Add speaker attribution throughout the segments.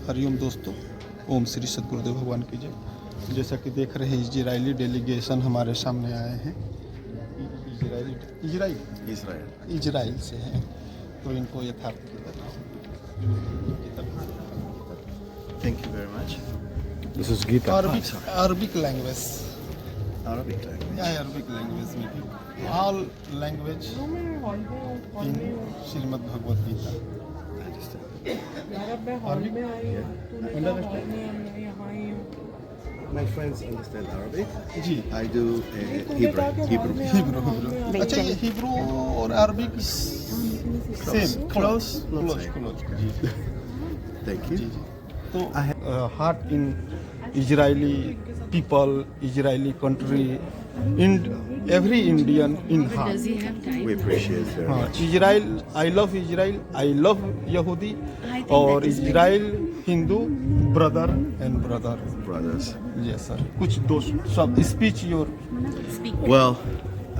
Speaker 1: हरिओम दोस्तों, ओम श्री सद्गुरुदेव भगवान की जय। जैसा कि देख रहे हैं इजरायली डेलीगेशन हमारे सामने आए हैं। इजराइल से हैं, तो इनको यथार्थ
Speaker 2: Thank you very much.
Speaker 3: This is Gita.
Speaker 1: Arabic language
Speaker 2: Arabic language.
Speaker 1: Arabic language में भी all language in Shrimad Bhagavad Gita.
Speaker 2: My friends understand Arabic.
Speaker 1: जी
Speaker 2: I do Hebrew.
Speaker 1: हिब्रू। अच्छा, ये हिब्रू और अरबिक सेम
Speaker 2: Close.
Speaker 1: जी
Speaker 2: Thank you.
Speaker 1: जी। तो heart in Israeli people, Israeli country, in every Indian in heart.
Speaker 2: We appreciate very
Speaker 1: हाँ,
Speaker 2: much.
Speaker 1: Israel, I love Israel, I love यहूदी, और Israel Hindu brother and brother.
Speaker 2: Brothers.
Speaker 1: Yes sir, कुछ दोस्त सब speech your.
Speaker 2: Well,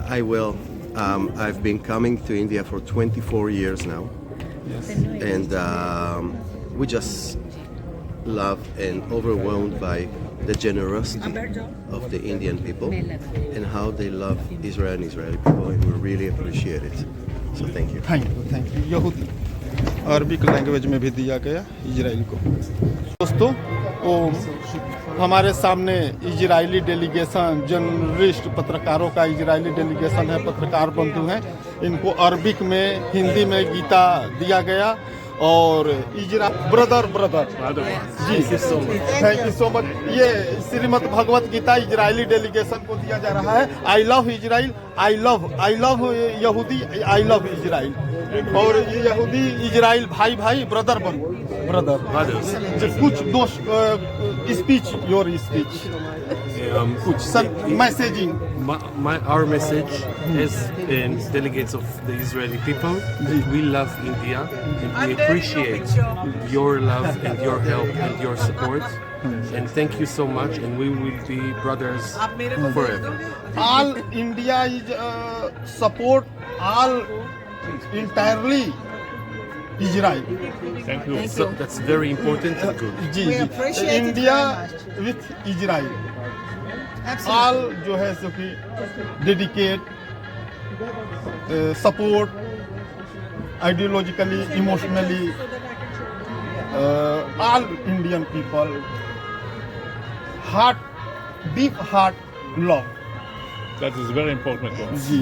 Speaker 2: I will. I've been coming to India for 24 years now,
Speaker 1: yes
Speaker 2: and we just love and overwhelmed by the generosity of the Indian people and how they love Israel and Israeli people, and we really appreciate it. So thank you.
Speaker 1: Thank you. यहूदी Arabic language में भी दिया गया Israel को। दोस्तों, वो हमारे सामने इजरायली डेलीगेशन, जर्नलिस्ट पत्रकारों का इजरायली डेलीगेशन है, पत्रकार बंधु हैं। इनको अरबिक में, हिंदी में गीता दिया गया, और ब्रदर जी, थैंक यू सो मच। ये श्रीमद् भगवत गीता इजरायली डेलीगेशन को दिया जा रहा है। I love Israel, I love यहूदी, आई लव इजराइल, और ये यहूदी इजराइल भाई, ब्रदर। कुछ दोस्त स्पीच, योर स्पीच, कुछ sir messaging.
Speaker 4: Our message as delegates of the Israeli people, we love India and we appreciate your love and your help and your support, and thank you so much, and we will be brothers forever.
Speaker 1: All India is support all entirely Israel.
Speaker 4: Thank you. So that's very important and good.
Speaker 1: जी
Speaker 5: We
Speaker 1: जी,
Speaker 5: appreciate it
Speaker 1: India
Speaker 5: very
Speaker 1: with Israel,
Speaker 5: Absolutely.
Speaker 1: All जो है सो कि dedicate, support ideologically, emotionally, all Indian people, heart, deep heart love.
Speaker 3: That is very important to us.
Speaker 1: जी,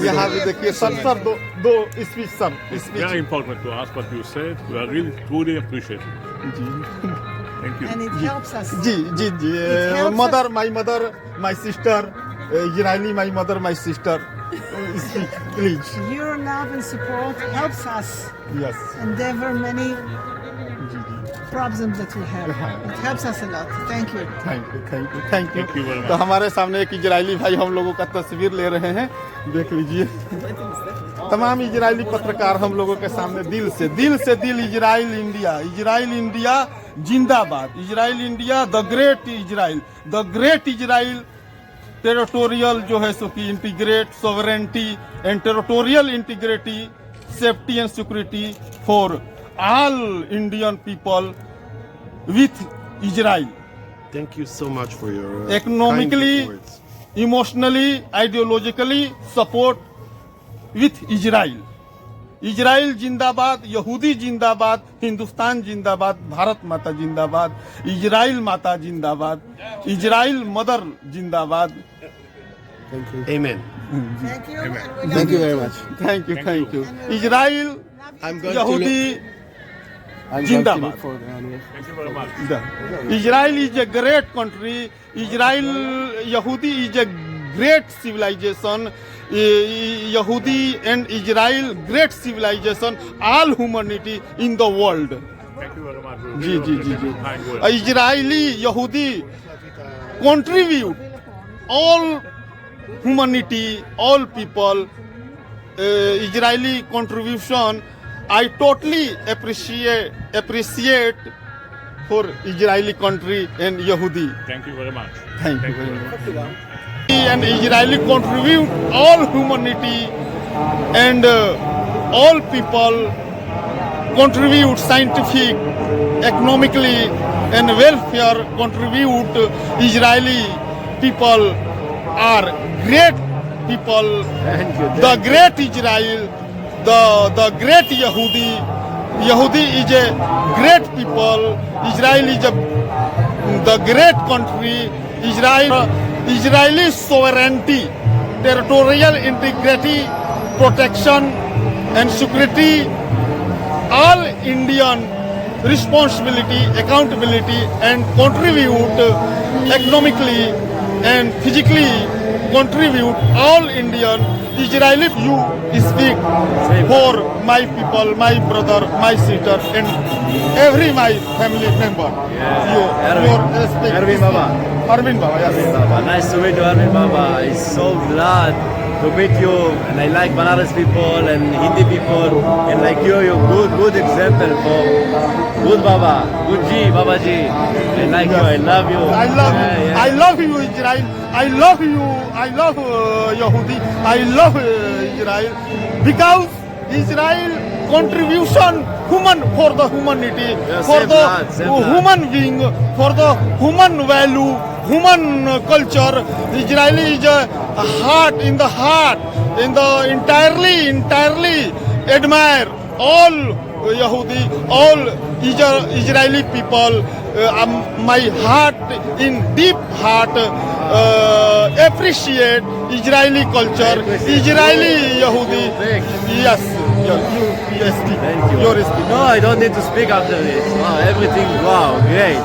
Speaker 1: यहाँ भी देखिए सर दो speech, sir
Speaker 3: Very
Speaker 1: speech.
Speaker 3: important to us what you said. We are really truly appreciate it.
Speaker 1: जी
Speaker 3: Thank you.
Speaker 5: And it helps us.
Speaker 1: जी,
Speaker 5: helps
Speaker 1: mother, my sister, Israeli my mother, my sister, speech please.
Speaker 5: Your love and support helps us
Speaker 1: yes
Speaker 5: endeavor many
Speaker 1: जी,
Speaker 5: problems that we have. It helps us a lot. Thank you.
Speaker 1: Thank you
Speaker 3: Thank you very much.
Speaker 1: तो हमारे सामने एक Israeli भाई हम लोगों का तस्वीर ले रहे हैं, देख लीजिए। तमाम इजरायली पत्रकार हम लोगों के सामने दिल से दिल, इजराइल इंडिया जिंदाबाद, Israel India, the great Israel, territorial जो है सो कि integrate, sovereignty and territorial integrity, safety and security for all Indian people with Israel,
Speaker 2: Thank you so much for your
Speaker 1: economically,
Speaker 2: kind words.
Speaker 1: Emotionally, ideologically support with Israel जिंदाबाद, यहूदी जिंदाबाद, हिंदुस्तान जिंदाबाद, भारत माता जिंदाबाद, इजराइल माता जिंदाबाद, इजराइल मदर जिंदाबाद।
Speaker 2: Amen.
Speaker 5: Thank you. And we love
Speaker 2: Thank you very much.
Speaker 1: Thank you. Israel,
Speaker 2: I'm going to
Speaker 1: यहूदी
Speaker 2: look
Speaker 1: जिंदाबाद।
Speaker 2: for the animal.
Speaker 3: Thank you very much.
Speaker 1: Israel is a great country. Israel, Yehudi is a great civilization. Yehudi and Israel, great civilization. All humanity in the world.
Speaker 3: Thank you very much.
Speaker 1: जी।
Speaker 3: Kind words.
Speaker 1: Israeli, Yehudi contribute all humanity, all people. Israeli contribution, I totally appreciate for Israeli country and Yehudi.
Speaker 3: Thank you very much.
Speaker 1: Thank you very much. And Israeli contribute all humanity and all people contribute scientific economically and welfare contribute. Israeli people are great people. The great Israel, the great Yehudi. Yehudi is a great people. Israel is the great country. Israeli sovereignty, territorial integrity, protection and security, all Indian responsibility, accountability and contribute economically and physically contribute all Indian. Israeli you speak for my people, my brother, my sister and every my family member. Your respect.
Speaker 6: Arvind Baba.
Speaker 1: Arvind Baba, yes.
Speaker 6: Baba. Nice to meet you, Arvind Baba. I'm so glad to meet you, and I like Banaras people and Hindi people, and like you're good example for good Baba, good Ji, Baba Ji. I like you, I love you.
Speaker 1: I love
Speaker 6: Yeah,
Speaker 1: you.
Speaker 6: yeah.
Speaker 1: I love you, Israel. I love you. I love Yehudi. I love Israel because Israel contribution for the humanity,
Speaker 6: Yeah,
Speaker 1: for
Speaker 6: same
Speaker 1: the
Speaker 6: blood, same blood.
Speaker 1: human being, for the human value, human culture. Israel is a heart, in the entirely admire all Yehudi, all Israeli people. My heart, in deep heart, appreciate Israeli culture, Israeli Yehudi. Yes, yes,
Speaker 6: Thank you.
Speaker 1: Your speak.
Speaker 6: No, I don't need to speak after this. Wow, everything, wow, great.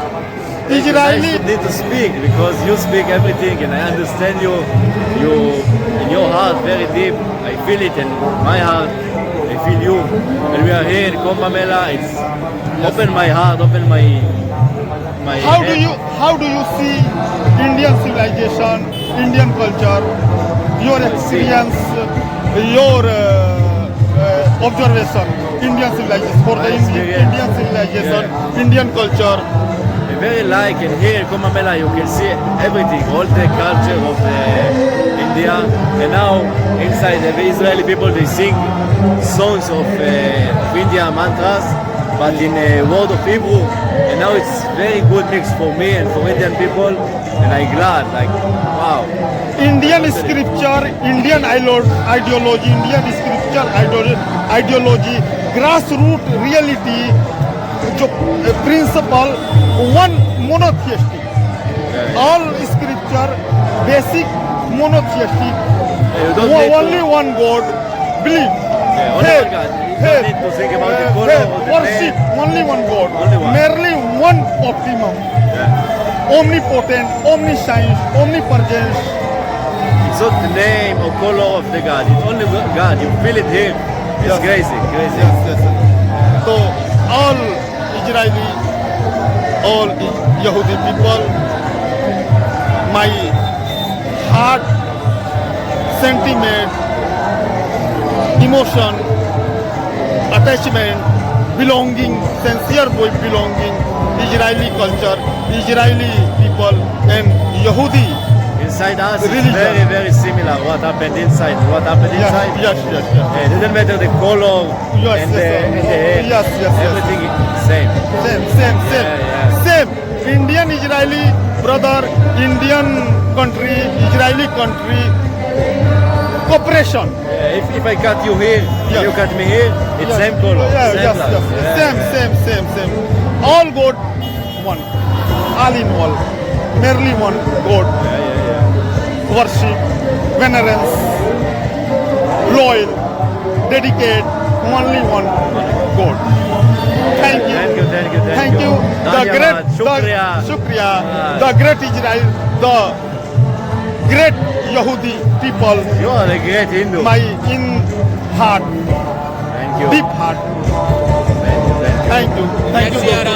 Speaker 1: Israeli.
Speaker 6: I need to speak because you speak everything and I understand you. You in your heart very deep. I feel it in my heart. I feel you. When we are here in Kumbh Mela, it's open my heart, open my head.
Speaker 1: How do you see Indian civilization, Indian culture, your experience, your observation, Indian civilization, for the Indian civilization, Indian culture?
Speaker 6: I very like, and here in Kumbh Mela you can see everything, all the culture of India. And now inside the Israeli people they sing songs of India mantras, but in a word of Hebrew. And now it's very good mix for me and for Indian people, and I'm glad, like, wow.
Speaker 1: Indian scripture, Indian ideology, Indian scripture ideology, grassroots reality, principle, one monotheistic. All scripture, basic monotheistic.
Speaker 6: You don't need to-
Speaker 1: Only one God, believe.
Speaker 6: Yeah, only one God. You don't need to think about the color or the
Speaker 1: worship,
Speaker 6: name.
Speaker 1: only one God.
Speaker 6: Only one.
Speaker 1: Merely one optimum. Omnipotent, omniscience, omnipresence.
Speaker 6: It's not the name or color of the God. It's only God. You feel it here. It's
Speaker 1: Yes.
Speaker 6: crazy, crazy.
Speaker 1: Yes. So all Israeli, all Yehudi people, my heart, sentiment, emotion, attachment, belonging, sincere belonging, Israeli culture, Israeli people, and Yehudi.
Speaker 6: Inside us, it's
Speaker 1: Religion.
Speaker 6: very, very similar. What happened inside? What happened inside?
Speaker 1: Yes.
Speaker 6: It doesn't matter the color
Speaker 1: Yes,
Speaker 6: and,
Speaker 1: yes,
Speaker 6: the,
Speaker 1: sir.
Speaker 6: and the hair.
Speaker 1: Yes, yes.
Speaker 6: Everything is same.
Speaker 1: Same.
Speaker 6: Yeah.
Speaker 1: Same. Indian Israeli brother, Indian country, Israeli country, cooperation.
Speaker 6: If I cut you here,
Speaker 1: Yes.
Speaker 6: you cut me here, it's
Speaker 1: Yes.
Speaker 6: same color.
Speaker 1: Yeah,
Speaker 6: same
Speaker 1: yes,
Speaker 6: blood.
Speaker 1: yes.
Speaker 6: Yeah.
Speaker 1: Same. All God one. All in all. Merely one God.
Speaker 6: Yeah.
Speaker 1: Worship, venerance, loyal, dedicate, only one God. Thank you. Thank you. The great, Shukriya, the great Israel, the great Yehudi people,
Speaker 6: You are a great Hindu.
Speaker 1: my in heart,
Speaker 6: Thank you.
Speaker 1: deep heart.
Speaker 6: Thank you.
Speaker 1: Thank you.